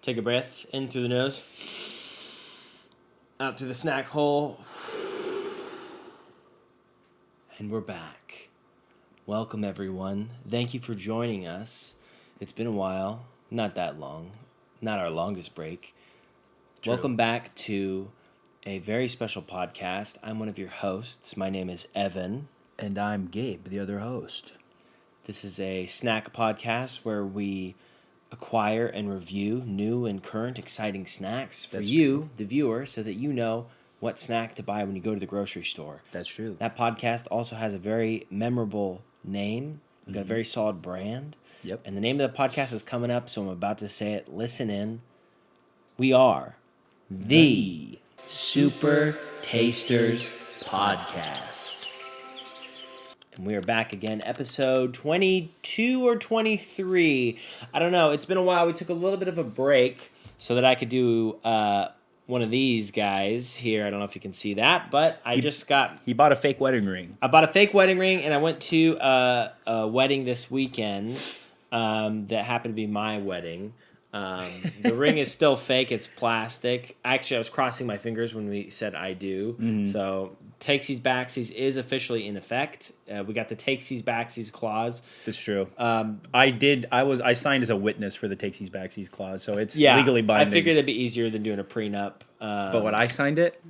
Take a breath in through the nose, out through the snack hole, and we're back. Welcome, everyone. Thank you for joining us. It's been a while, not that long, not our longest break. True. Welcome back to a very special podcast. I'm one of your hosts. My name is Evan. And I'm Gabe, the other host. This is a snack podcast where we acquire and review new and current exciting snacks for you, the viewer, so that you know what snack to buy when you go to the grocery store. That's true. That podcast also has a very memorable name. We've got a very solid brand. Yep. And the name of the podcast is coming up, so I'm about to say it. Listen in. We are the Super Tasters Podcast. And we are back again, episode 22 or 23. I don't know. It's been a while. We took a little bit of a break so that I could do one of these guys here. I don't know if you can see that, but He bought a fake wedding ring. I bought a fake wedding ring, and I went to a wedding this weekend that happened to be my wedding. The ring is still fake. It's plastic. Actually, I was crossing my fingers when we said I do. Mm-hmm. So takesies backsies is officially in effect. We got the takesies backsies clause. That's true. I signed as a witness for the takesies backsies clause, so it's legally binding. I figured it'd be easier than doing a prenup. But when I signed it,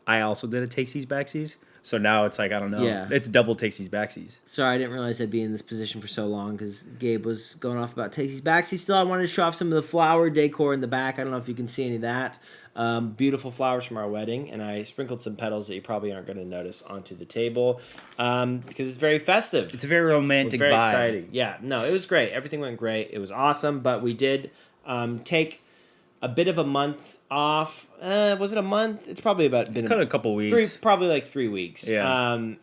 I also did a takesies backsies. So now it's like, I don't know. Yeah. It's double takesies backsies. Sorry, I didn't realize I'd be in this position for so long because Gabe was going off about takesies backsies. Still, I wanted to show off some of the flower decor in the back. I don't know if you can see any of that. Beautiful flowers from our wedding, and I sprinkled some petals that you probably aren't going to notice onto the table because it's very festive. It's a very romantic very vibe. Exciting. Yeah, no, it was great. Everything went great. It was awesome, but we did take a bit of a month off. Was it a month? It's probably It's kind of a couple weeks. Probably like 3 weeks. Yeah.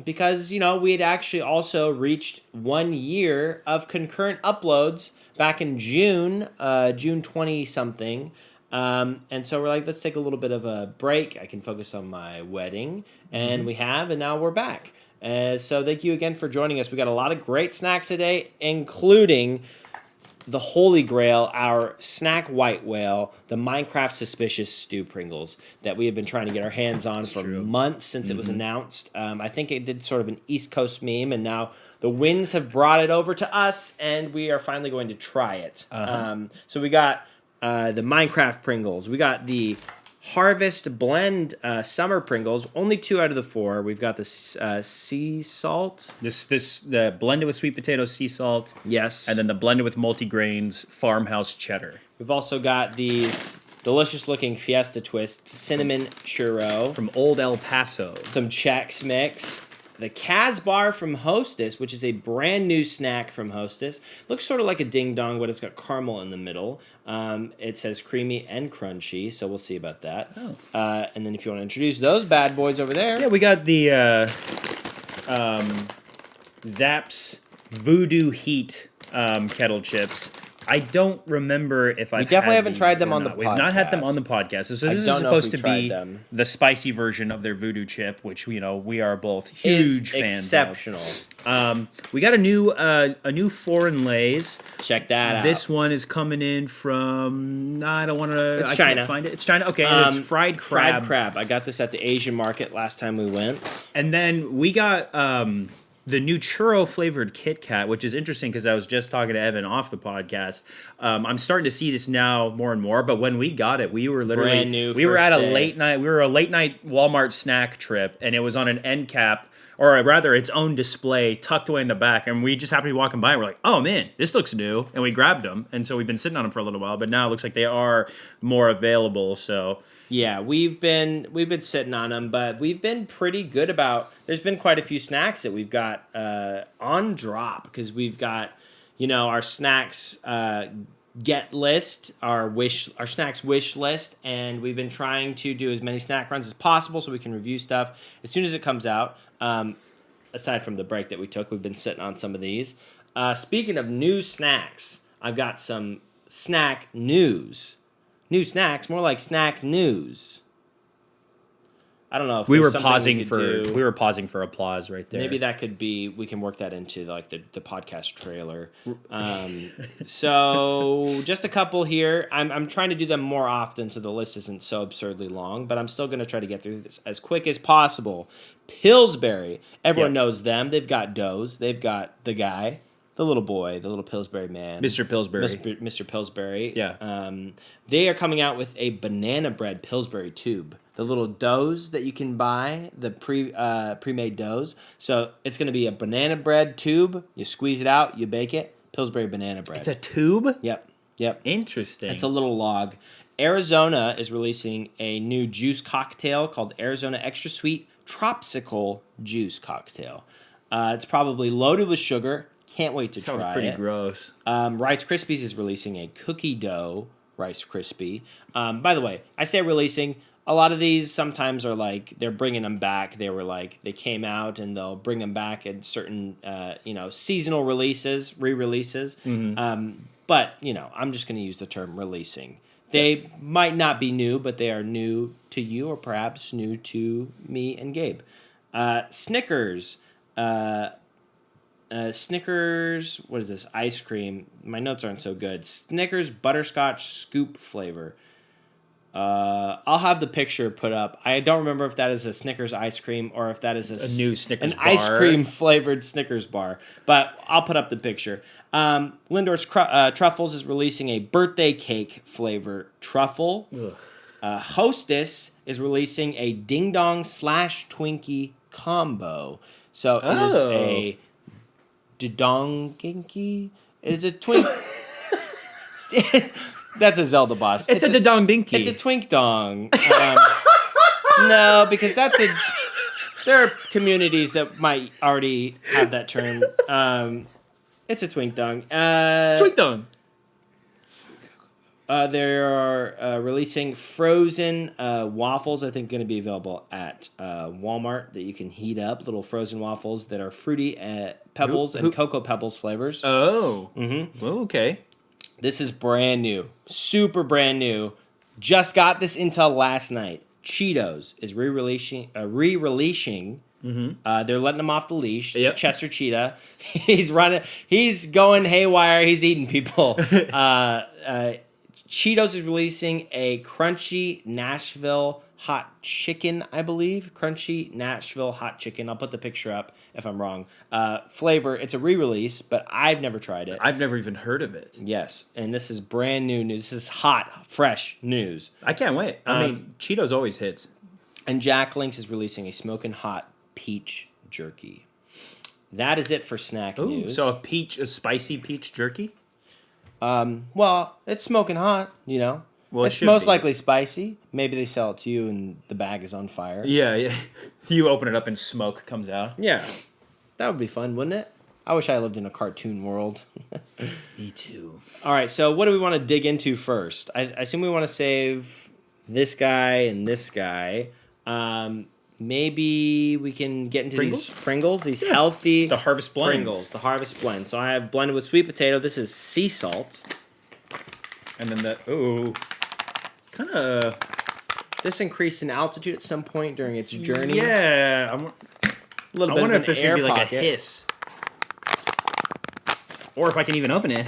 Because, we had actually also reached 1 year of concurrent uploads back in June 20-something. And so we're like, let's take a little bit of a break. I can focus on my wedding. And we have, and now we're back. So thank you again for joining us. We got a lot of great snacks today, including the Holy Grail, our snack white whale, the Minecraft Suspicious Stew Pringles that we have been trying to get our hands on for months since it was announced. I think it did sort of an East Coast meme, and now the winds have brought it over to us, and we are finally going to try it. So we got the Minecraft Pringles. We got the Harvest Blend Summer Pringles, only 2 out of the 4. We've got the sea salt. The blended with sweet potato sea salt. Yes. And then the blended with multigrains farmhouse cheddar. We've also got the delicious looking Fiesta Twist cinnamon churro. From Old El Paso. Some Chex Mix. The Casbar from Hostess, which is a brand new snack from Hostess. Looks sort of like a ding dong, but it's got caramel in the middle. It says creamy and crunchy, so we'll see about that. Oh. And then if you want to introduce those bad boys over there. Yeah, we got the Zapp's Voodoo Heat kettle chips. I don't remember if We definitely haven't tried them on the podcast. We've not had them on the podcast. So this is supposed to be the spicy version of their Voodoo chip, which we are both huge fans exceptional. of. We got a new foreign Lay's. Check that out. This one is coming in from I China. can't find it. It's China. Okay, and it's fried crab. Fried crab. I got this at the Asian market last time we went. And then we got the new churro flavored Kit Kat, which is interesting because I was just talking to Evan off the podcast. I'm starting to see this now more and more, but when we got it, we were literally brand new. We were at a late night. We were a late night Walmart snack trip, and it was on an end cap, or rather, its own display tucked away in the back. And we just happened to be walking by, and we're like, "Oh man, this looks new!" And we grabbed them, and so we've been sitting on them for a little while. But now it looks like they are more available. So. Yeah, we've been sitting on them, but we've been pretty good about. There's been quite a few snacks that we've got on drop because we've got, our snacks get list, our snacks wish list, and we've been trying to do as many snack runs as possible so we can review stuff as soon as it comes out. Aside from the break that we took, we've been sitting on some of these. Speaking of new snacks, I've got some snack news. New snacks, more like snack news. I don't know if We were there's something pausing could do. we were pausing for applause right there. Maybe that could be, we can work that into like the podcast trailer. So just a couple here. I'm trying to do them more often so the list isn't so absurdly long, but I'm still going to try to get through this as quick as possible. Pillsbury. Everyone knows them. They've got doughs. They've got the guy, the little boy, the little Pillsbury man. Mr. Pillsbury. Mr. Pillsbury. Yeah. They are coming out with a banana bread Pillsbury tube. The little doughs that you can buy, the pre-made doughs. So it's going to be a banana bread tube. You squeeze it out, you bake it. Pillsbury banana bread. It's a tube? Yep. Interesting. It's a little log. Arizona is releasing a new juice cocktail called Arizona Extra Sweet Tropsicle Juice Cocktail. It's probably loaded with sugar. Can't wait to try it. Sounds pretty gross. Rice Krispies is releasing a cookie dough Rice Krispie. By the way, I say releasing. A lot of these sometimes are like they're bringing them back. They came out and they'll bring them back at certain seasonal releases, re-releases. But I'm just going to use the term releasing. They might not be new, but they are new to you or perhaps new to me and Gabe. Snickers. Snickers, what is this? Ice cream. My notes aren't so good. Snickers butterscotch scoop flavor. I'll have the picture put up. I don't remember if that is a Snickers ice cream or if that is a new Snickers an bar. ice cream flavored Snickers bar. But I'll put up the picture. Lindor's Truffles is releasing a birthday cake flavor truffle. Hostess is releasing a Ding Dong / Twinkie combo. So it is a Dodonginky. Is a twink. That's a Zelda boss. It's a Dodong Dinky. It's a Twink Dong. No, because there are communities that might already have that term. It's a Twink Dong. It's Twink Dong. They are releasing frozen waffles. I think going to be available at Walmart that you can heat up. Little frozen waffles that are fruity pebbles and Cocoa Pebbles flavors. Oh. Mm-hmm. Oh, okay. This is brand new. Super brand new. Just got this intel last night. Cheetos is re-releasing. They're letting him off the leash. Yep. Chester Cheetah. He's running. He's going haywire. He's eating people. Cheetos is releasing a crunchy Nashville hot chicken, I believe. Crunchy Nashville hot chicken. I'll put the picture up if I'm wrong. Flavor, it's a re-release, but I've never tried it. I've never even heard of it. Yes, and this is brand new news. This is hot, fresh news. I can't wait. I mean, Cheetos always hits. And Jack Links is releasing a smoking hot peach jerky. That is it for snack news. So a spicy peach jerky? Well, it's smoking hot, Well, it's most likely spicy. Maybe they sell it to you and the bag is on fire. Yeah. You open it up and smoke comes out. Yeah. That would be fun, wouldn't it? I wish I lived in a cartoon world. Me too. All right, so what do we want to dig into first? I assume we want to save this guy and this guy. Maybe we can get into these Pringles, these healthy The Harvest Blends. Pringles, the Harvest Blend. So I have blended with sweet potato. This is sea salt. And then kind of... This increased in altitude at some point during its journey. Yeah. A little bit wonder of if an there's air going to be like pocket. a hiss. Or if I can even open it.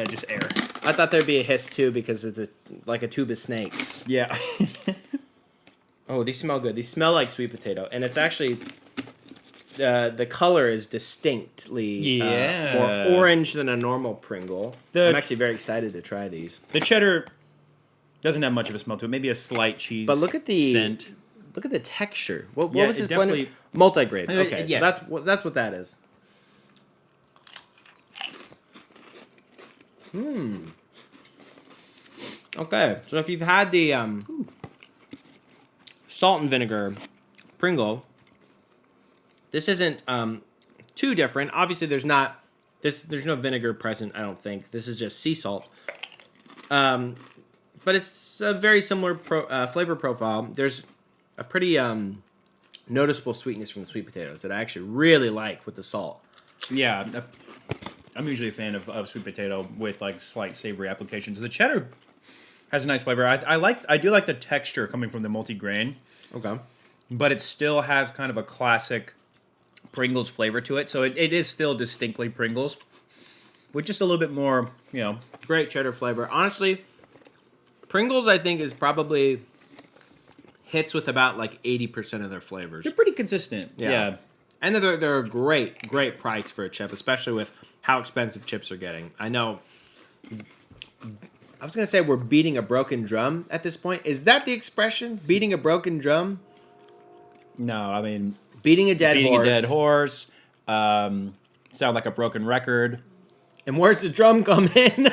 Just air. I thought there'd be a hiss too because it's like a tube of snakes. Yeah. Oh, these smell good. These smell like sweet potato, and it's actually the color is distinctly more orange than a normal Pringle. I'm actually very excited to try these. The cheddar doesn't have much of a smell to it. Maybe a slight cheese. But look at the scent. Look at the texture. What Yeah, was it this blended? definitely- Multi-grades. Okay, Yeah. so that's what that is. Okay, so if you've had the salt and vinegar Pringle, this isn't too different. Obviously, there's no vinegar present. I don't think this is just sea salt. But it's a very similar flavor profile. There's a pretty noticeable sweetness from the sweet potatoes that I actually really like with the salt. Yeah. I'm usually a fan of sweet potato with like slight savory applications. The cheddar has a nice flavor. I do like the texture coming from the multi-grain. Okay. but it still has kind of a classic Pringles flavor to it. So it is still distinctly Pringles, with just a little bit more, Great cheddar flavor. Honestly, Pringles, I think, is probably hits with about like 80% of their flavors. They're pretty consistent. Yeah. Yeah. And they're a great price for a chip, especially with how expensive chips are getting. I know. I was going to say we're beating a broken drum at this point. Is that the expression? Beating a broken drum? No, I mean, Beating a dead beating horse. a dead horse. Sound like a broken record. And where's the drum come in?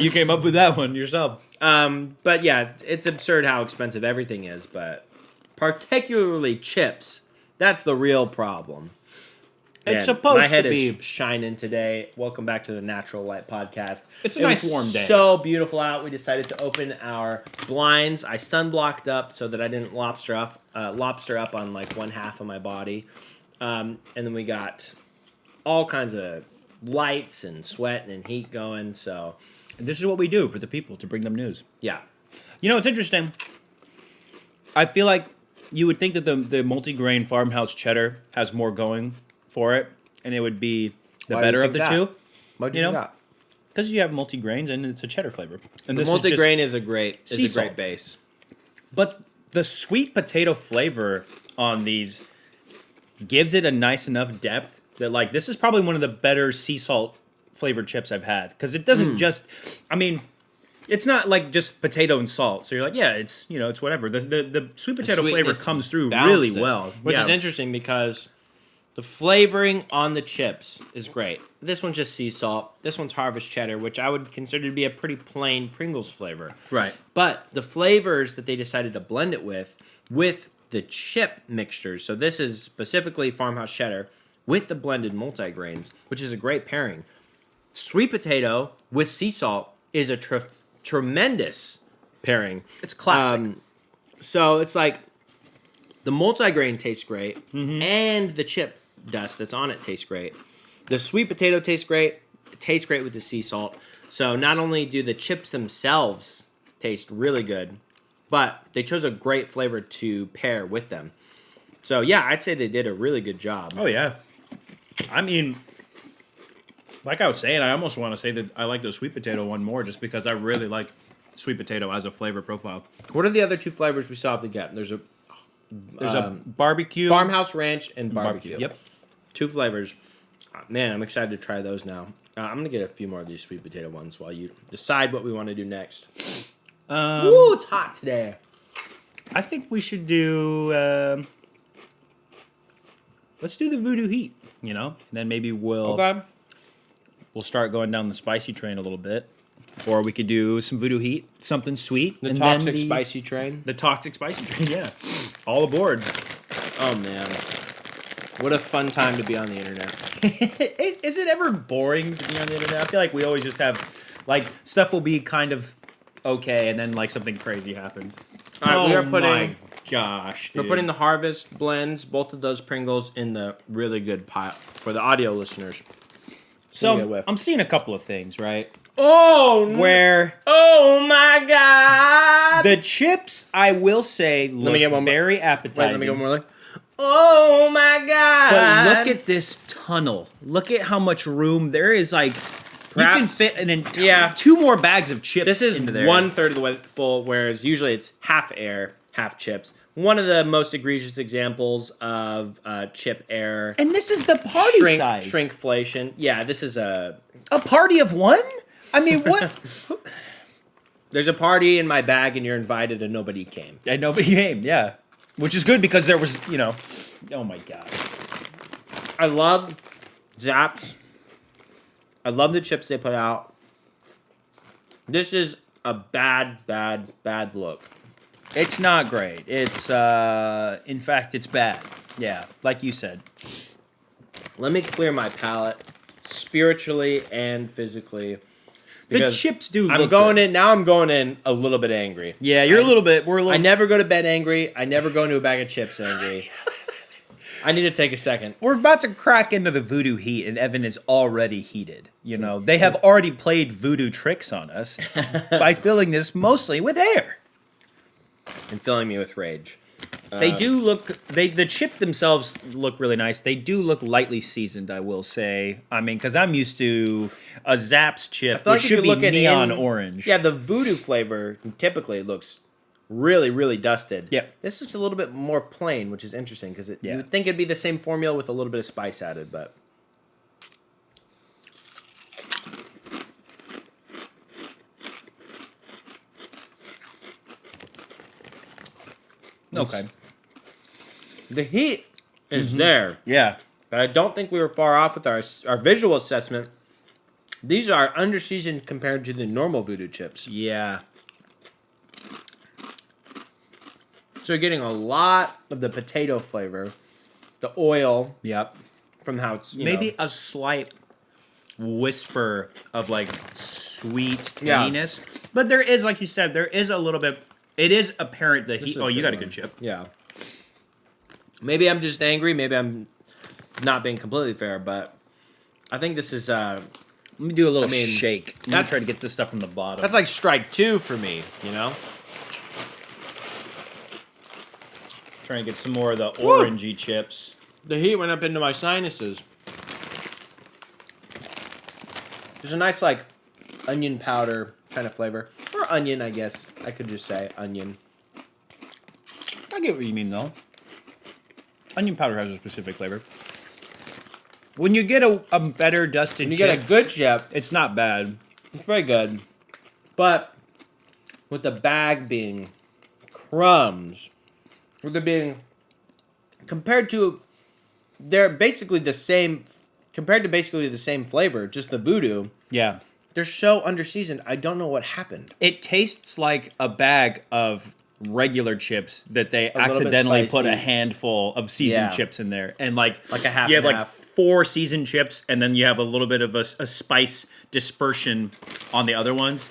You came up with that one yourself. But yeah, it's absurd how expensive everything is, but particularly chips. That's the real problem. It's Man, supposed my head to be. is shining today. Welcome back to the Natural Light Podcast. It's a It nice was warm day. So beautiful out. We decided to open our blinds. I sunblocked up so that I didn't lobster up on like one half of my body. And then we got all kinds of lights and sweat and heat going. So And this is what we do for the people, to bring them news. yeah, You know, it's interesting. I feel like you would think that the multi-grain farmhouse cheddar has more going for it, and it would be the Why do you better of think the that? two. what do You you know, got? Because you have multi-grains and it's a cheddar flavor. And The this is just- multigrain is a great sea salt. base. But the sweet potato flavor on these gives it a nice enough depth that, like, this is probably one of the better sea salt flavored chips I've had. Because it doesn't just, I mean, it's not like just potato and salt. So you're like, yeah, it's, it's whatever. The sweet potato flavor Sweetness comes through balanced really it, well. which Yeah. is interesting because the flavoring on the chips is great. This one's just sea salt. This one's harvest cheddar, which I would consider to be a pretty plain Pringles flavor. Right. But the flavors that they decided to blend it with the chip mixtures. So this is specifically farmhouse cheddar with the blended multigrains, which is a great pairing. Sweet potato with sea salt is a tremendous pairing. It's classic. So it's like the multigrain tastes great, and the chip dust that's on it tastes great. The sweet potato tastes great. It tastes great with the sea salt. So not only do the chips themselves taste really good, but they chose a great flavor to pair with them. So yeah, I'd say they did a really good job. Oh, yeah. I mean, like I was saying, I almost want to say that I like the sweet potato one more just because I really like sweet potato as a flavor profile. What are the other two flavors we still have to get? There's a Barbecue. farmhouse ranch and barbecue. Yep. Two flavors. Man, I'm excited to try those now. I'm going to get a few more of these sweet potato ones while you decide what we want to do next. Ooh, it's hot today. I think we should do. Let's do the voodoo heat. And then maybe we'll start going down the spicy train a little bit, or we could do some voodoo heat, something sweet. The and toxic then spicy train. The toxic spicy train. Yeah, all aboard. Oh, man. What a fun time to be on the internet. Is it ever boring to be on the internet? I feel like we always just have, like, stuff will be kind of okay, and then, like, something crazy happens. All right, we are my putting... gosh, dude. We're putting the Harvest blends, both of those Pringles, in the really good pile for the audio listeners. So I'm seeing a couple of things, right? Oh, Where oh my God! the chips, I will say, look me get one more. very Wait, appetizing. let me go more like. Oh my God! But look at this tunnel. Look at how much room there is. Like, you can Perhaps- fit an entire 2 more bags of chips. This is into there. 1/3 of the way full, whereas usually it's half air, half chips. One of the most egregious examples of chip air and this is the party size. shrinkflation. Yeah, this is A party of 1? I mean, what? there's a party in my bag and you're invited and nobody came. And nobody came. Yeah, which is good because there was, oh my God. I love Zapp's. I love the chips they put out. This is a bad look. It's not great. It's in fact, it's bad. Yeah, like you said. Let me clear my palate spiritually and physically. The because chips do I'm look going good. in now. I'm going in a little bit angry. Yeah, you're a little bit. We're a little. I never go to bed angry. I never go into a bag of chips angry. I need to take a second. We're about to crack into the voodoo heat, and Evan is already heated. They have already played voodoo tricks on us by filling this mostly with air. and filling me with rage. They do look. The chip themselves look really nice. They do look lightly seasoned, I will say. I mean, because I'm used to a Zapp's chip, feel which like if should you be look at neon orange. Yeah, the voodoo flavor typically looks really, really dusted. Yeah. This is a little bit more plain, which is interesting because Yeah. you would think it'd be the same formula with a little bit of spice added, but. Okay. The heat is there, Yeah. but I don't think we were far off with our visual assessment. These are under-seasoned compared to the normal voodoo chips. Yeah. So you're getting a lot of the potato flavor, the oil Yep. from how it's Maybe a slight whisper of like sweet Yeah. tanginess, but there is, like you said, there is a little bit. It is apparent that This he. is a Oh, you good got a one. good chip. Yeah. Maybe I'm just angry. Maybe I'm not being completely fair, but I think this is Let me do a little I mean, shake. I'm gonna that's- try to get this stuff from the bottom. that's like strike 2 for me. You know. Trying to get some more of the orangey chips. The heat went up into my sinuses. There's a nice like onion powder kind of flavor, or onion, I guess. I could just say onion. I get what you mean, though. Onion powder has a specific flavor. When you get a better dusted When you chip, get a good chip, it's not bad. it's very good. But with the bag being crumbs, with it being compared to, they're basically the same, compared to basically the same flavor, just the voodoo, Yeah. they're so underseasoned. I don't know what happened. It tastes like a bag of regular chips that they little bit accidentally put a spicy. handful of seasoned Yeah. chips in there. And like Like a half you have and like half. 4 seasoned chips, and then you have a little bit of a spice dispersion on the other ones.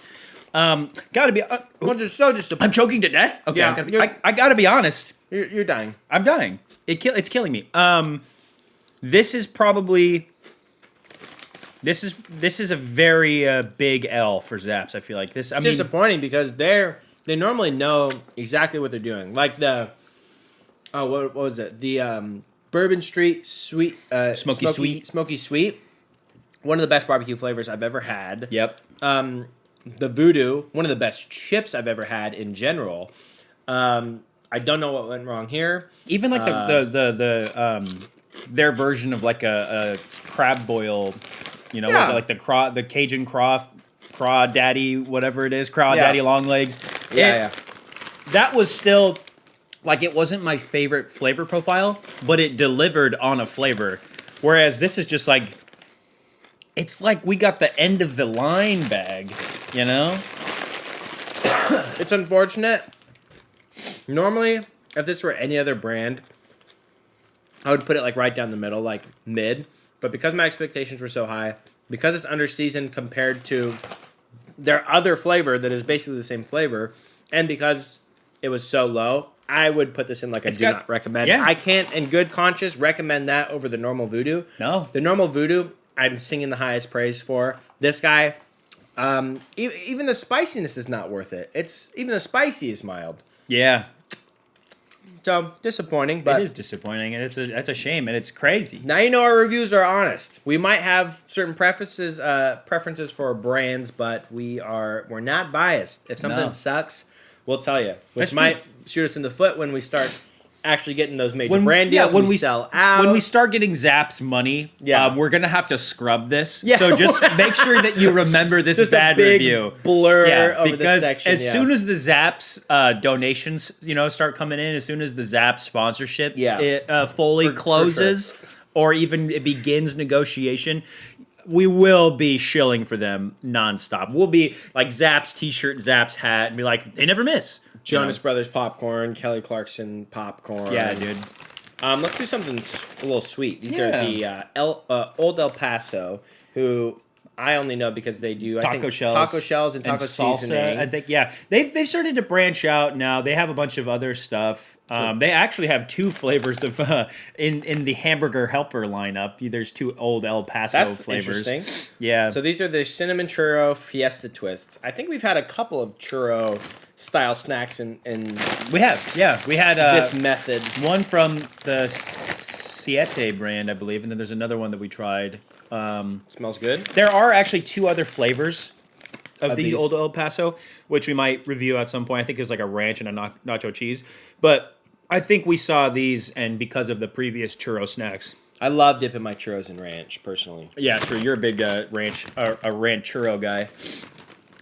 Gotta be... Well, just so I'm disappointed. choking to death? Okay, Yeah, I gotta be honest. You're dying. I'm dying. It's killing me. This is probably... This is a very big L for Zapp's. I feel like this. It's disappointing because they normally know exactly what they're doing. Like what was it? The Bourbon Street sweet smoky sweet. One of the best barbecue flavors I've ever had. Yep. The Voodoo, one of the best chips I've ever had in general. I don't know what went wrong here. Even like their version of like a crab boil, you know, was Yeah. it like the Cajun crawdaddy, whatever it is, crawdaddy Yeah. long legs. Yeah. That was still like, it wasn't my favorite flavor profile, but it delivered on a flavor. Whereas this is just like, it's like we got the end of the line bag, you know? It's unfortunate. Normally, if this were any other brand, I would put it like right down the middle, like mid. But because my expectations were so high, because it's underseasoned compared to their other flavor that is basically the same flavor, and because it was so low, I would put this in like a do not recommend. Yeah. I can't, in good conscience, recommend that over the normal Voodoo. No. The normal Voodoo, I'm singing the highest praise for. This guy, even the spiciness is not worth it. It's even the spicy is mild. Yeah. So disappointing, but It is disappointing, and it's a shame, and it's crazy. now you know our reviews are honest. We might have certain preferences for brands, but we're not biased. If something No. sucks, we'll tell you, which That's might true. shoot us in the foot when we start actually getting those major brand deals. when we sell out. When we start getting Zapp's money, Yeah. we're gonna have to scrub this. Yeah. So just make sure that you remember this just bad a big review. blur over this because section. as soon as the Zapp's donations, start coming in, as soon as the Zapp's sponsorship, fully For closes, or even it begins negotiation, we will be shilling for them nonstop. We'll be like Zapp's t-shirt, Zapp's hat, and be like, they never miss. Jonas Brothers popcorn, Kelly Clarkson popcorn. Yeah, dude. Let's do something a little sweet. These Yeah. are the Old El Paso, who I only know because they do taco shells, and taco salsa. seasoning. I think they've started to branch out now. They have a bunch of other stuff. They actually have 2 flavors of in the hamburger helper lineup. There's 2 old El Paso That's flavors. interesting. Yeah. So these are the cinnamon churro fiesta twists. I think we've had a couple of churro style snacks in we have. Yeah, we had this method. one from the Siete brand, I believe, and then there's another one that we tried. Smells good. There are actually 2 other flavors of the these? old El Paso, which we might review at some point. I think there's like a ranch and a nacho cheese. But I think we saw these, and because of the previous churro snacks. I love dipping my churros in ranch, personally. Yeah, true. You're a big ranch churro guy.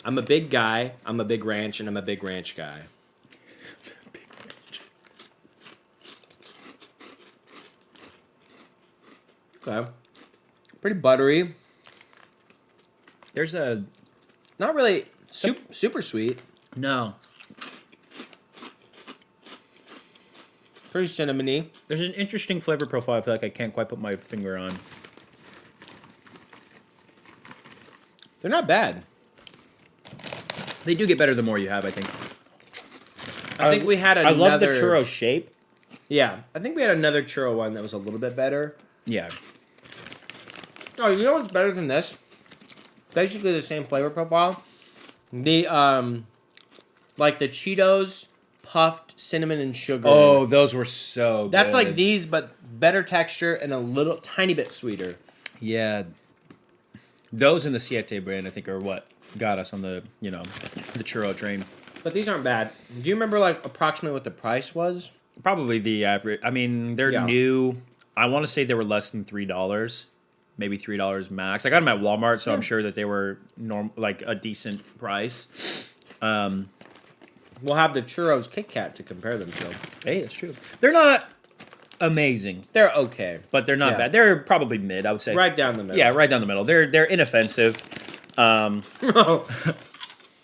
I'm a big guy, I'm a big ranch, and I'm a big ranch guy. Big ranch. Okay. Pretty buttery. There's a... Not really super sweet. No. Pretty cinnamony. There's an interesting flavor profile I feel like I can't quite put my finger on. They're not bad. They do get better the more you have, I think. I think we had another... I love the churro shape. Yeah. I think we had another churro one that was a little bit better. Yeah. Oh, you know what's better than this? Basically the same flavor profile. The, like the Cheetos puffed cinnamon and sugar. Oh, those were so good. That's like these, but better texture and a little tiny bit sweeter. Yeah. Those in the Siete brand, I think, are what got us on the, the churro train. But these aren't bad. Do you remember, like, approximately what the price was? Probably the average. I mean, they're new. I want to say they were less than $3. Maybe $3 max. I got them at Walmart, so I'm sure that they were like a decent price. We'll have the churros Kit Kat to compare them to. Hey, that's true. They're not amazing, They're okay. but they're not bad. They're probably mid, I would say. Right down the middle. Yeah, right down the middle. They're inoffensive.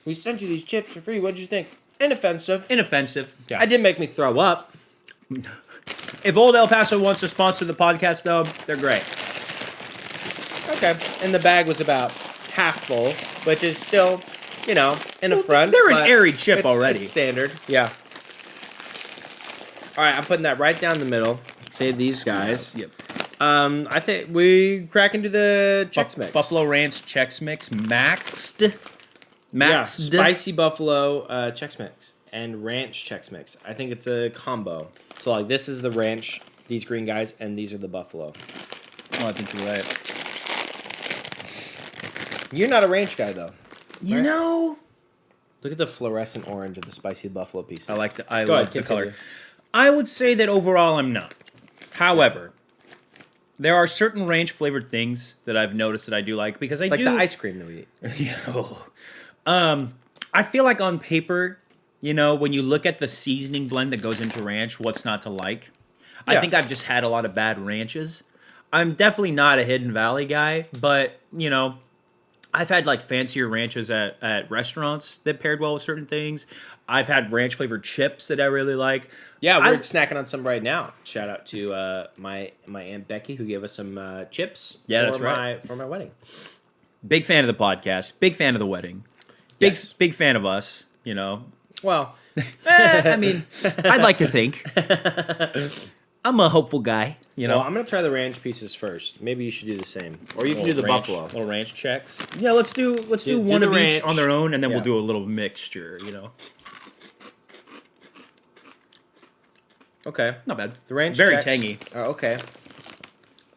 We sent you these chips for free. What'd you think? Inoffensive. Inoffensive. Yeah. I did make me throw up. If Old El Paso wants to sponsor the podcast, though, they're great. Okay. And the bag was about half full, which is still, in a front. They're an but airy chip already. It's standard. Yeah. All right, I'm putting that right down the middle. Save these guys. Yep. I think we crack into the Chex Mix. Buffalo Ranch Chex Mix maxed. Yeah, spicy buffalo Chex Mix and ranch Chex Mix. I think it's a combo. So like this is the ranch, these green guys, and these are the buffalo. Oh, I think you're right. You're not a ranch guy though. You know, Look at the fluorescent orange of the spicy buffalo pieces. I like the Go love ahead, the color. continue. I would say that overall I'm not. However, there are certain ranch flavored things that I've noticed that I do like because I Like do the ice cream that we eat. I feel like on paper, when you look at the seasoning blend that goes into ranch, what's not to like? I Yeah. think I've just had a lot of bad ranches. I'm definitely not a Hidden Valley guy, but, I've had like fancier ranches at restaurants that paired well with certain things. I've had ranch flavored chips that I really like. Yeah, we're snacking on some right now. Shout out to my Aunt Becky who gave us some chips. Yeah, that's right. For my wedding. Big fan of the podcast. Big fan of the wedding. Big fan of us, Well, I mean, I'd like to think. I'm a hopeful guy, well, I'm gonna try the ranch pieces first. Maybe you should do the same, or you can do the ranch, buffalo. Little ranch checks. Yeah, let's do Do one the of ranch. each on their own, and then Yeah. we'll do a little mixture. Okay, Not bad. the ranch. Very checks. tangy. Oh, okay.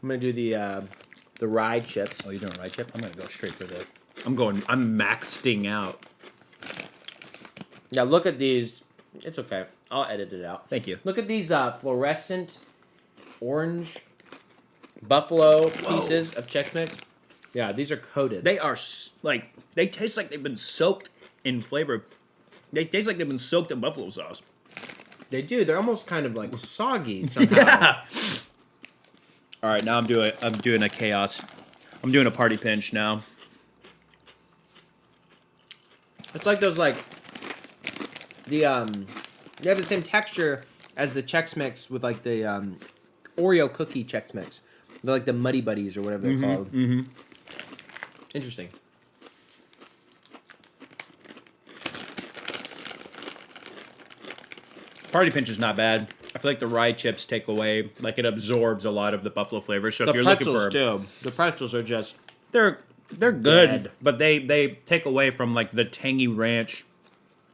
I'm gonna do the rye chips. Oh, you're doing rye chip? I'm gonna go straight for the. I'm maxing out. Yeah, look at these. It's okay. I'll edit it out. Thank you. Look at these fluorescent orange buffalo pieces of Chex Mix. Yeah, these are coated. They are they taste like they've been soaked in flavor. They taste like they've been soaked in buffalo sauce. They do. They're almost kind of like soggy somehow. Yeah. All right, now I'm doing a chaos. I'm doing a party pinch now. It's like those they have the same texture as the Chex Mix with like the Oreo cookie Chex Mix. They're like the Muddy Buddies or whatever they're called. Mm-hmm. Interesting. Party Pinch is not bad. I feel like the rye chips take away, like it absorbs a lot of the buffalo flavor. So The if you're looking pretzels for, too. The pretzels are just they're good, Dead. but they take away from like the tangy ranch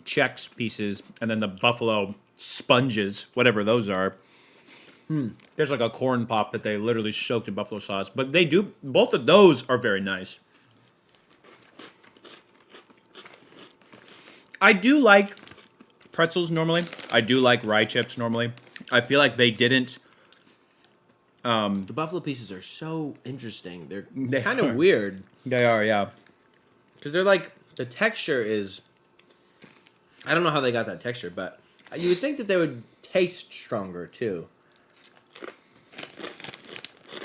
Chex pieces and then the buffalo sponges, whatever those are. There's like a corn pop that they literally soaked in buffalo sauce, but they do both of those are very nice. I do like pretzels normally. I do like rye chips normally. I feel like they didn't. the buffalo pieces are so interesting. They're They kind are. of weird They are, yeah. because they're like the texture is. I don't know how they got that texture, but you would think that they would taste stronger too.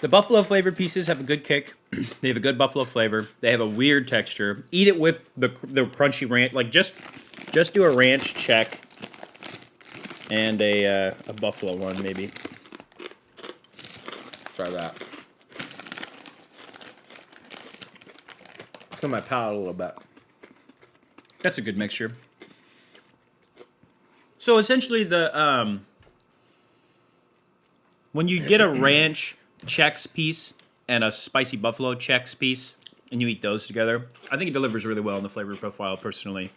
The buffalo flavored pieces have a good kick. They have a good buffalo flavor. They have a weird texture. Eat it with the crunchy ranch. Like just do a ranch check and a buffalo one maybe. Try that. Clear my palate a little bit. That's a good mixture. So essentially, the when you get a ranch Chex piece and a spicy buffalo Chex piece, and you eat those together, I think it delivers really well in the flavor profile. Personally,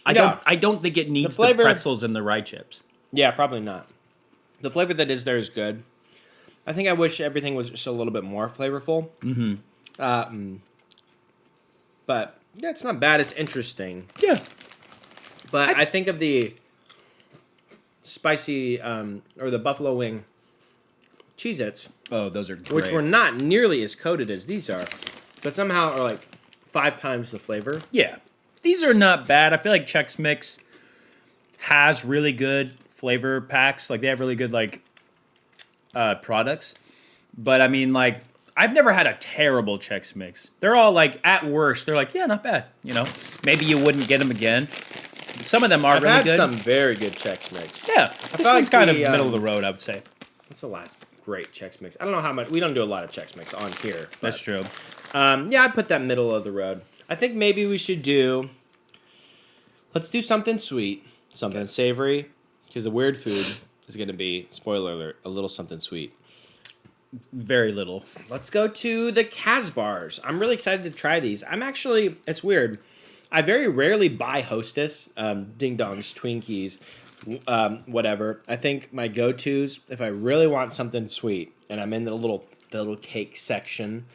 Yeah. I don't think it needs the, flavor- pretzels and the rye chips. Yeah, probably not. The flavor that is there is good. I think I wish everything was just a little bit more flavorful. But yeah, it's not bad. It's interesting. Yeah, But I think of the spicy or the buffalo wing Cheez-Its, oh, those are great. which were not nearly as coated as these are, but somehow are like 5 times the flavor. Yeah, these are not bad. I feel like Chex Mix has really good flavor packs. Like they have really good like products. But I mean, like I've never had a terrible Chex Mix. They're all like at worst, they're like, yeah, not bad. You know, maybe you wouldn't get them again. Some of them are I've really had good. some very good Chex Mix. Yeah, this felt one's like kind of the, middle of the road, I would say. What's the last great Chex Mix? I don't know how much. We don't do a lot of Chex Mix on here. But, That's true. yeah, I put that middle of the road. I think maybe we should do. Let's do something sweet, something savory, because the weird food is going to be, spoiler alert, a little something sweet. Very little. Let's go to the Casbars. I'm really excited to try these. It's weird. I very rarely buy Hostess, Ding Dongs, Twinkies, whatever. I think my go-tos, if I really want something sweet, and I'm in the little cake section,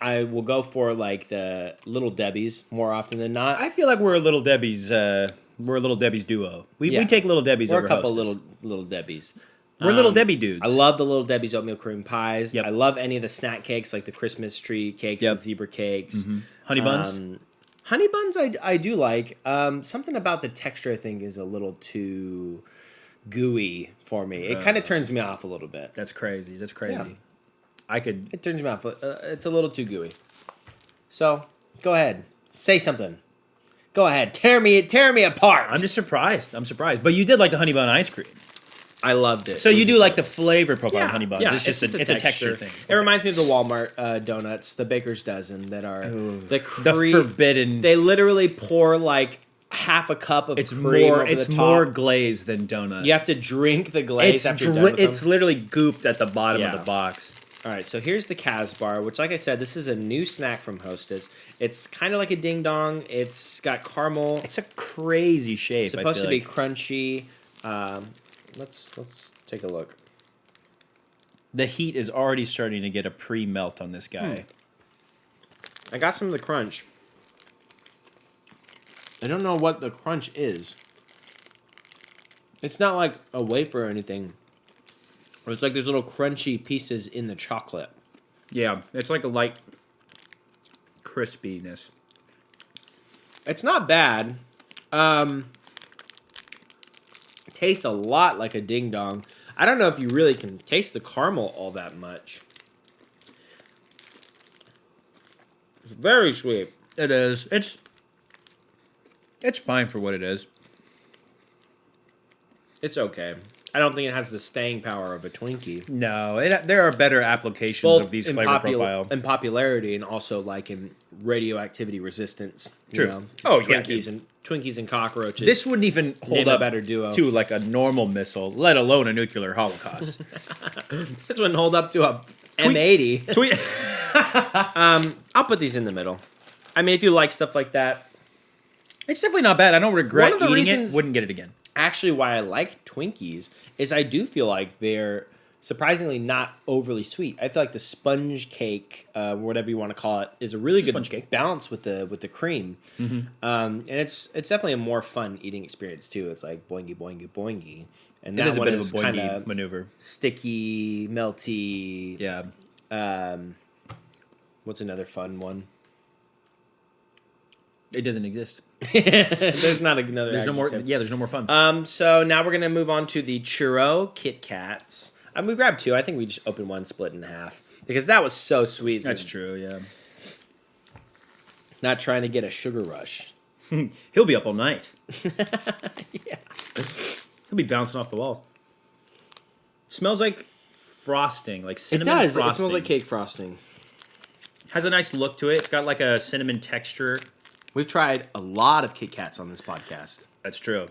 I will go for like the Little Debbie's more often than not. I feel like we're a Little Debbie's duo. We Yeah. take Little Debbie's Or over a couple Hostess. little Debbie's. We're Little Debbie dudes. I love the Little Debbie's oatmeal cream pies. Yep. I love any of the snack cakes, like the Christmas tree cakes, Yep. the zebra cakes. Honey buns. Honey buns, I do like. Something about the texture, I think, is a little too gooey for me. It kind of turns me off a little bit. That's crazy. That's crazy. Yeah. I could. It turns me off. It's a little too gooey. So, go ahead. Say something. Go ahead. Tear me apart. I'm just surprised. But you did like the honey bun ice cream. I loved it. So It you was do like the flavor profile of honey buns. Yeah, it's just a a texture thing. It reminds me of the Walmart donuts, the Baker's Dozen, that are the The cream. forbidden. They literally pour like half a cup of It's cream more. over It's the top. more glazed than donut. You have to drink the glaze It's after you're done with it's them. literally gooped at the bottom Yeah. of the box. All right, so here's the Casbar, which, like I said, this is a new snack from Hostess. It's kind of like a ding dong. It's got caramel. It's a crazy shape. It's supposed to be like. crunchy. Let's take a look. The heat is already starting to get a pre-melt on this guy. I got some of the crunch. I don't know what the crunch is. It's not like a wafer or anything. Or it's like there's little crunchy pieces in the chocolate. Yeah, it's like a light crispiness. It's not bad. Tastes a lot like a ding dong. I don't know if you really can taste the caramel all that much. It's very sweet. It is. It's fine for what it is. It's okay. I don't think it has the staying power of a Twinkie. No, there are better applications Both of these in, flavor profile. in popularity and also like in radioactivity resistance. True. You know? Oh, yeah, Twinkies and cockroaches. This wouldn't even hold Name a up better duo. to like a normal missile, let alone a nuclear holocaust. This wouldn't hold up to a M80. I'll put these in the middle. I mean, if you like stuff like that. It's definitely not bad. I don't regret One of the eating reasons- it. Wouldn't get it again. Actually, why I like Twinkies is I do feel like they're surprisingly not overly sweet. I feel like the sponge cake, whatever you want to call it, is a really good sponge cake. balance with the cream. And it's definitely a more fun eating experience too. It's like boingy boingy boingy, and It that is a one bit of a is boingy kinda maneuver. sticky, melty. Yeah. What's another fun one? It doesn't exist. There's not another. There's no more. adjective. Yeah, there's no more fun. So now we're gonna move on to the churro Kit Kats. We grabbed two. I think we just opened one, split in half because that was so sweet. That's true. Yeah. Not trying to get a sugar rush. He'll be up all night. Yeah. He'll be bouncing off the wall. Smells like frosting, like It cinnamon does. frosting. It smells like cake frosting. Has a nice look to it. It's got like a cinnamon texture. We've tried a lot of Kit Kats on this podcast. That's true.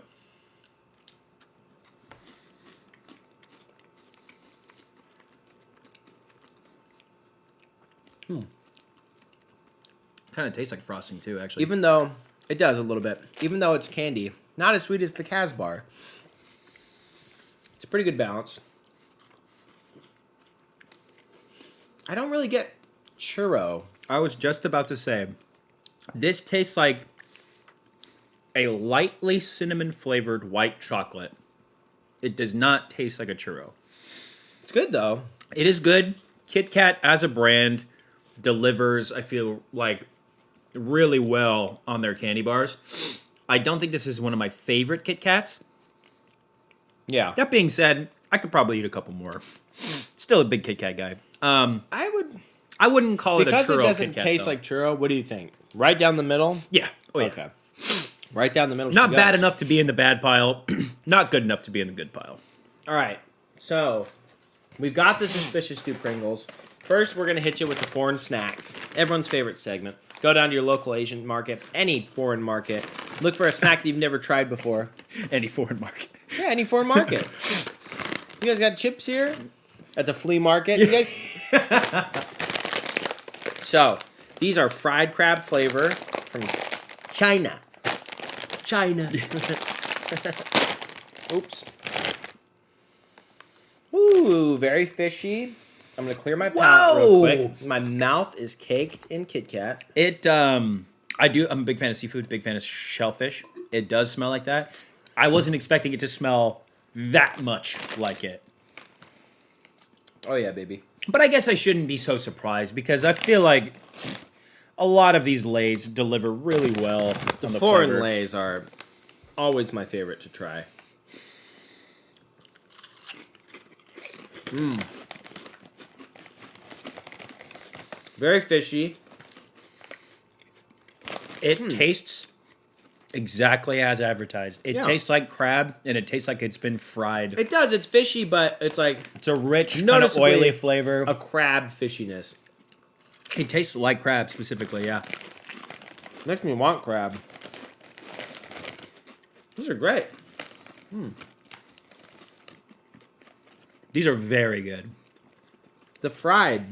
Kind of tastes like frosting too, actually. Even though it does a little bit. Even though it's candy, not as sweet as the Casbar. It's a pretty good balance. I don't really get churro. I was just about to say, this tastes like a lightly cinnamon flavored white chocolate. It does not taste like a churro. It's good though. It is good. Kit Kat as a brand delivers, I feel like, really well on their candy bars. I don't think this is one of my favorite Kit Kats. Yeah. That being said, I could probably eat a couple more. Still a big Kit Kat guy. I wouldn't call it a churro because it doesn't Kit Kat, taste though. like churro. What do you think? Right down the middle. Yeah. Oh, yeah. Okay. Right down the middle. Not she bad goes. enough to be in the bad pile. Not good enough to be in the good pile. All right. So we've got the suspicious stew Pringles. First, we're gonna hit you with the foreign snacks. Everyone's favorite segment. Go down to your local Asian market, any foreign market. Look for a snack that you've never tried before. Any foreign market. Yeah, any foreign market. You guys got chips here at the flea market. You guys. So these are fried crab flavor from China. China. Oops. Ooh, very fishy. I'm gonna clear my palate real Whoa! quick. My mouth is caked in Kit Kat. I'm a big fan of seafood, big fan of shellfish. It does smell like that. I wasn't expecting it to smell that much like it. Oh yeah, baby. But I guess I shouldn't be so surprised because I feel like a lot of these Lays deliver really well on the Foreign flavor. Lays are always my favorite to try. Very fishy. It tastes exactly as advertised. It Yeah. tastes like crab, and it tastes like it's been fried. It does. It's fishy, but it's like It's a rich, kind of Noticeably oily flavor. a crab fishiness. It tastes like crab specifically, yeah. Makes me want crab. These are great. These are very good. The fried.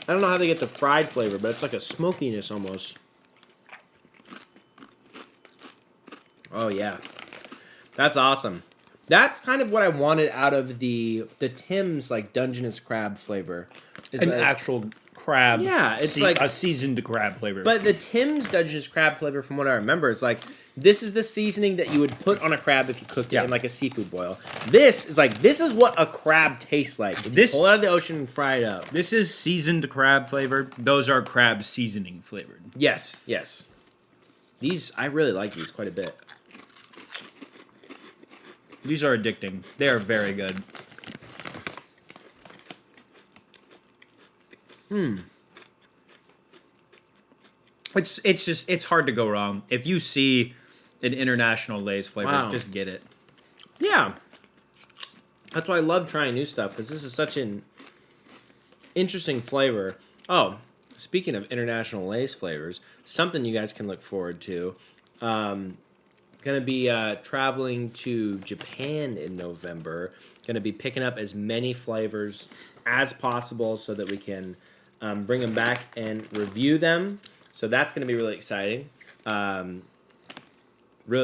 I don't know how they get the fried flavor, but it's like a smokiness almost. Oh yeah. That's awesome. That's kind of what I wanted out of the Tim's like Dungeness crab flavor. Is An that- actual crab. Yeah, it's like- a seasoned crab flavor. But the Tim's Dungeness crab flavor, from what I remember, it's like this is the seasoning that you would put on a crab if you cooked it Yeah. in like a seafood boil. This is what a crab tastes like. This- Pull it out of the ocean and fry it up. this is seasoned crab flavor. Those are crab seasoning flavored. Yes, yes. These I really like these quite a bit. These are addicting. They are very good. It's hard to go wrong. If you see an international Lay's flavor, Wow. just get it. Yeah. That's why I love trying new stuff, because this is such an interesting flavor. Oh, speaking of international Lay's flavors, something you guys can look forward to. Gonna be traveling to Japan in November. Gonna be picking up as many flavors as possible so that we can bring them back and review them. So that's gonna be really exciting. Really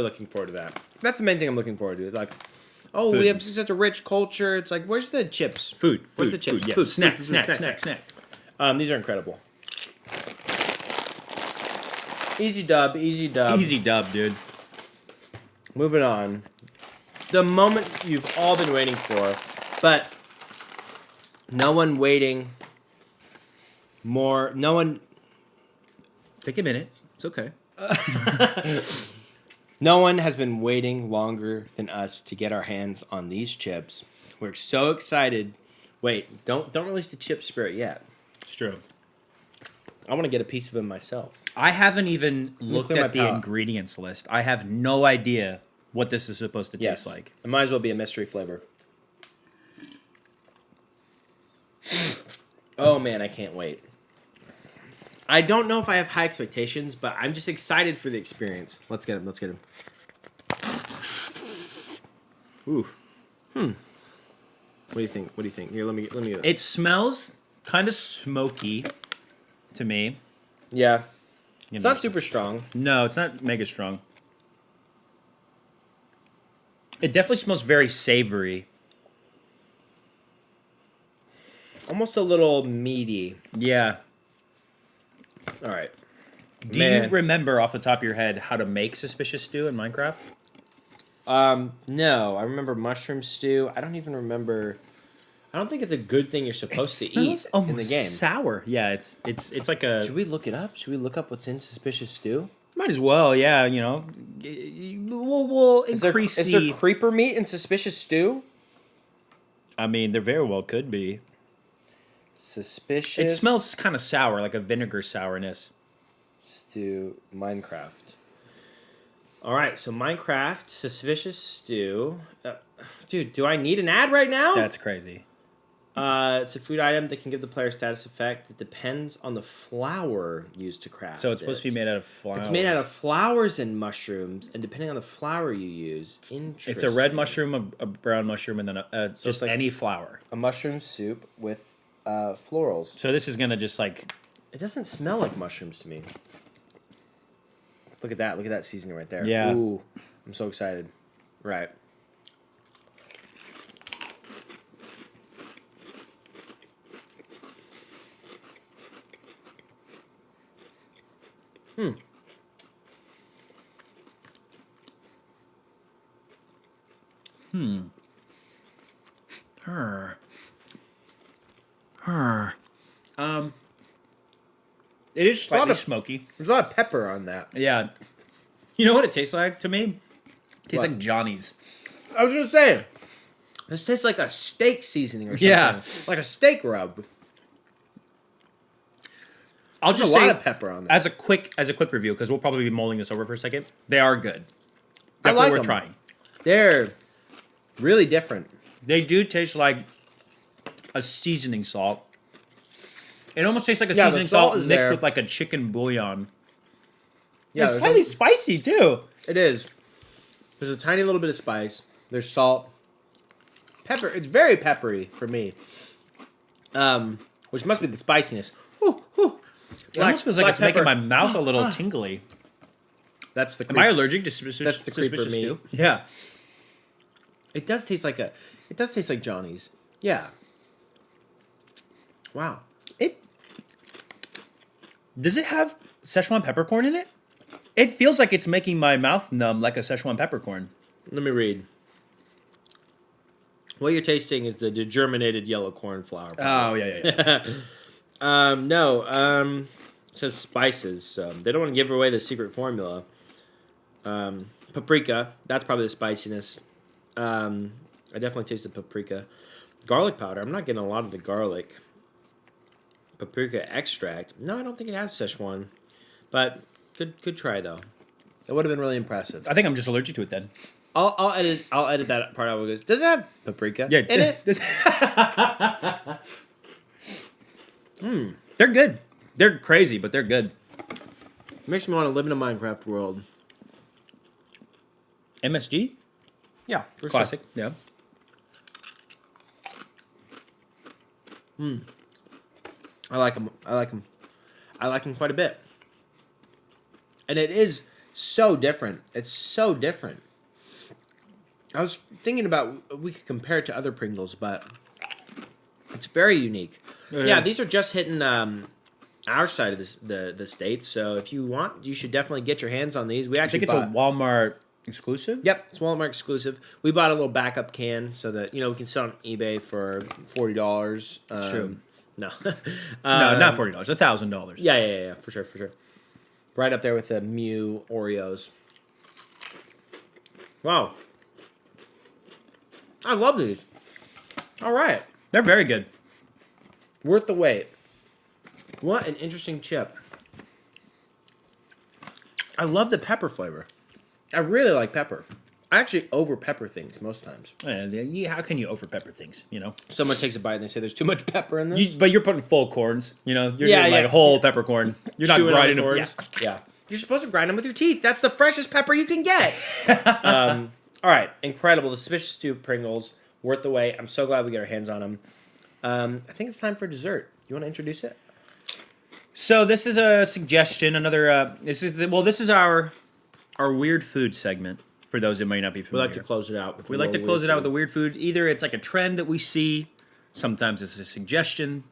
looking forward to that. That's the main thing I'm looking forward to. Like, oh, Food. we have such a rich culture. It's like, where's the chips? Food. Where's Food. the chips? Food. Yeah. Food. Snack. Food, Snack. food, Snack. Snack. These are incredible. Easy dub. Easy dub. Easy dub, dude. Moving on. The moment you've all been waiting for, but no one waiting more. No one. Take a minute. It's okay. No one has been waiting longer than us to get our hands on these chips. We're so excited. Wait, don't release the chip spirit yet. It's true. I want to get a piece of them myself. I haven't even looked clear my at the palate. ingredients list. I have no idea what this is supposed to taste like. It might as well be a mystery flavor. Oh man, I can't wait. I don't know if I have high expectations, but I'm just excited for the experience. Let's get him. Let's get him. Ooh. What do you think? What do you think? Here, let me get it. It smells kind of smoky to me. Yeah. You It's know. not super strong. No, it's not mega strong. It definitely smells very savory. Almost a little meaty. Yeah. All right. Do you remember off the top of your head how to make suspicious stew in Minecraft? No. I remember mushroom stew. I don't even remember. I don't think it's a good thing you're supposed to eat in the game. Sour. Yeah, it's like a. Should we look it up? Should we look up what's in suspicious stew? Might as well. Yeah, you know, we'll increase Is there creeper meat in suspicious stew? I mean, there very well could be. Suspicious. It smells kind of sour, like a vinegar sourness. Stew Minecraft. All right, so Minecraft suspicious stew. Dude, do I need an ad right now? That's crazy. It's a food item that can give the player status effect that depends on the flour used to craft. So it's supposed to be made out of flowers. It's made out of flowers and mushrooms, and depending on the flour you use, interesting. It's a red mushroom, a brown mushroom, and then just like any flour. A mushroom soup with florals. So this is gonna just like. It doesn't smell like mushrooms to me. Look at that. Look at that seasoning right there. Yeah. Ooh, I'm so excited. Right. It is a lot slightly of- smoky. There's a lot of pepper on that. Yeah. You know what it tastes like to me? It tastes What? like Johnny's. I was gonna say, this tastes like a steak seasoning or something. Yeah. Like a steak rub. I'll There's just a lot say, of pepper on that. as a quick review, because we'll probably be mulling this over for a second. They are good. I Definitely like worth them. trying. They're really different. They do taste like a seasoning salt. It almost tastes like a Yeah, the seasoning salt salt is mixed there. with like a chicken bouillon. Yeah, It's there's slightly spicy too. It is. There's a tiny little bit of spice. There's salt. Pepper. It's very peppery for me. Which must be the spiciness. Whew, whew. It almost feels like black it's making pepper. my mouth a little tingly. That's the Am I allergic to That's the creeper suspicious meat. stew? Yeah. It does taste like It does taste like Johnny's. Yeah. Wow. Does it have Szechuan peppercorn in it? It feels like it's making my mouth numb like a Szechuan peppercorn. Let me read. What you're tasting is the degerminated yellow corn flour. Oh, yeah. No. It says spices. So they don't want to give away the secret formula. Paprika. That's probably the spiciness. I definitely taste the paprika. Garlic powder. I'm not getting a lot of the garlic. Paprika extract. No, I don't think it has Szechuan. But good try, though. It would have been really impressive. I think I'm just allergic to it then. I'll edit that part out. Does it have paprika Yeah. in it? They're good. They're crazy, but they're good. Makes me want to live in a Minecraft world. MSG? Yeah, for Classic. Yeah. I like them. I like them. I like them quite a bit. And it is so different. It's so different. I was thinking about we could compare it to other Pringles, but it's very unique. Yeah, these are just hitting our side of the states. So if you want, you should definitely get your hands on these. We I actually think it's a Walmart exclusive. Yep, it's Walmart exclusive. We bought a little backup can so that we can sell on eBay for $40. True. No, No, not $40. $1,000. Yeah, for sure. Right up there with the Mew Oreos. Wow, I love these. All right, They're very good. worth the wait. What an interesting chip. I love the pepper flavor. I really like pepper. I actually over pepper things most times. How can you over pepper things? Someone takes a bite and they say there's too much pepper in this. But you're putting full corns. You're Yeah, doing like whole peppercorn. You're not Chewing on grinding the them. corns. Yeah. You're supposed to grind them with your teeth. That's the freshest pepper you can get. All right. Incredible. The Suspicious Stew Pringles. Worth the wait. I'm so glad we got our hands on them. I think it's time for dessert. You want to introduce it? So this is a suggestion. This is our weird food segment. For those that might not be We familiar, like to close it out. We like to close it out with a weird food. Either it's like a trend that we see. Sometimes it's a suggestion.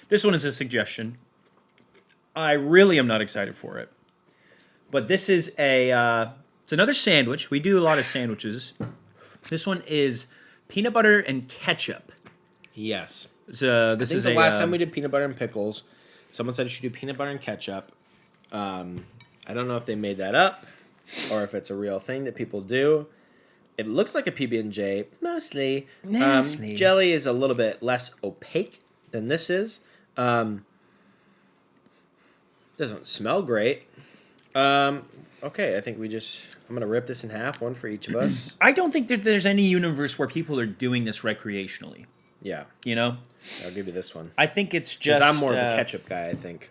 This one is a suggestion. I really am not excited for it. But this is it's another sandwich. We do a lot of sandwiches. This one is peanut butter and ketchup. Yes. So this I think is the last time we did peanut butter and pickles, someone said you should do peanut butter and ketchup. I don't know if they made that up or if it's a real thing that people do. It looks like a PB&J, mostly. Jelly is a little bit less opaque than this is. Doesn't smell great. Okay, I think I'm going to rip this in half, one for each of us. I don't think that there's any universe where people are doing this recreationally. Yeah. I'll give you this one. I think it's Because just I'm more of a ketchup guy, I think.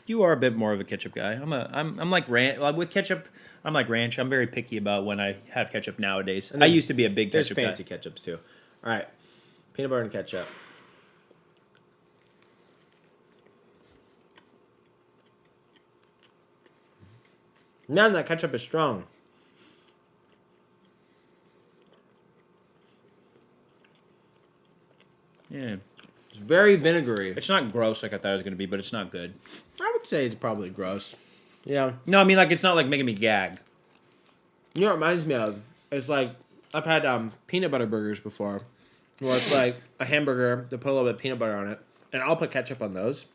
You are a bit more of a ketchup guy. I'm like ranch with ketchup. I'm like ranch. I'm very picky about when I have ketchup nowadays. I used to be a big ketchup guy. There's fancy ketchups too. All right, peanut butter and ketchup. Man, that ketchup is strong. Yeah. It's very vinegary. It's not gross like I thought it was going to be, but it's not good. I would say it's probably gross. Yeah. No, I mean, like, it's not like making me gag. You know what it reminds me of? It's like, I've had peanut butter burgers before, where it's like a hamburger, they put a little bit of peanut butter on it, and I'll put ketchup on those.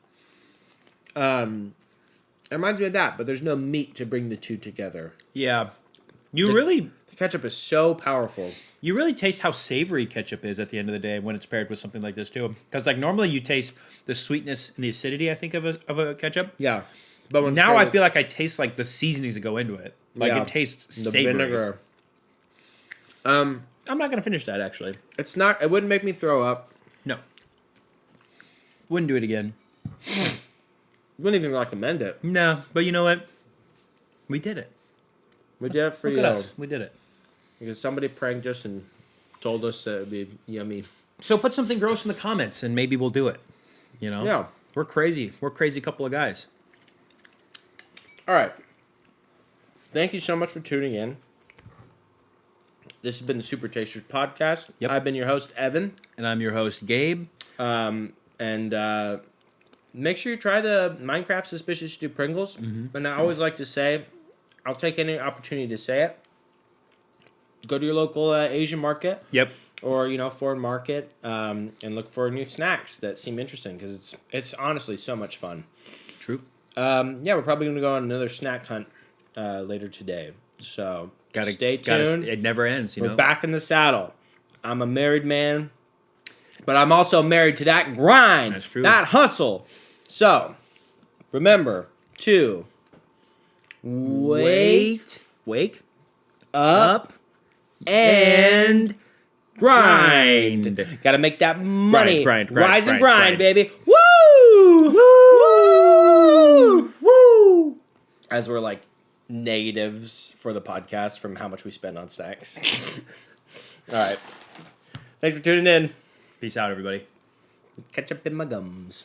It reminds me of that, but there's no meat to bring the two together. Yeah. The ketchup is so powerful. You really taste how savory ketchup is at the end of the day when it's paired with something like this, too. Because, like, normally you taste the sweetness and the acidity, I think, of a ketchup. Yeah. But when Now I feel like I taste, like, the seasonings that go into it. Like, Yeah. it tastes the savory. vinegar. I'm not going to finish that, actually. It's not, it wouldn't make me throw up. No. Wouldn't do it again. Wouldn't even recommend it. No, but you know what? We did it. We did it for Look you. at us. We did it. Because somebody pranked us and told us that it would be yummy. So put something gross in the comments and maybe we'll do it. Yeah. We're crazy. We're a crazy couple of guys. All right. Thank you so much for tuning in. This has been the Super Tasters Podcast. Yep. I've been your host, Evan. And I'm your host, Gabe. And make sure you try the Minecraft Suspicious Stew Pringles. Mm-hmm. And I always like to say, I'll take any opportunity to say it. Go to your local Asian market. Yep. Or, foreign market, and look for new snacks that seem interesting, because it's honestly so much fun. True. We're probably going to go on another snack hunt later today. So stay tuned. It never ends, We're back in the saddle. I'm a married man, but I'm also married to that grind. That's true. That hustle. So remember to wake Wake up and grind. Gotta make that money. Grind, Rise and grind, grind. baby. Woo! Woo! Woo! As we're like negatives for the podcast from how much we spend on snacks. All right. Thanks for tuning in. Peace out, everybody. Ketchup in my gums.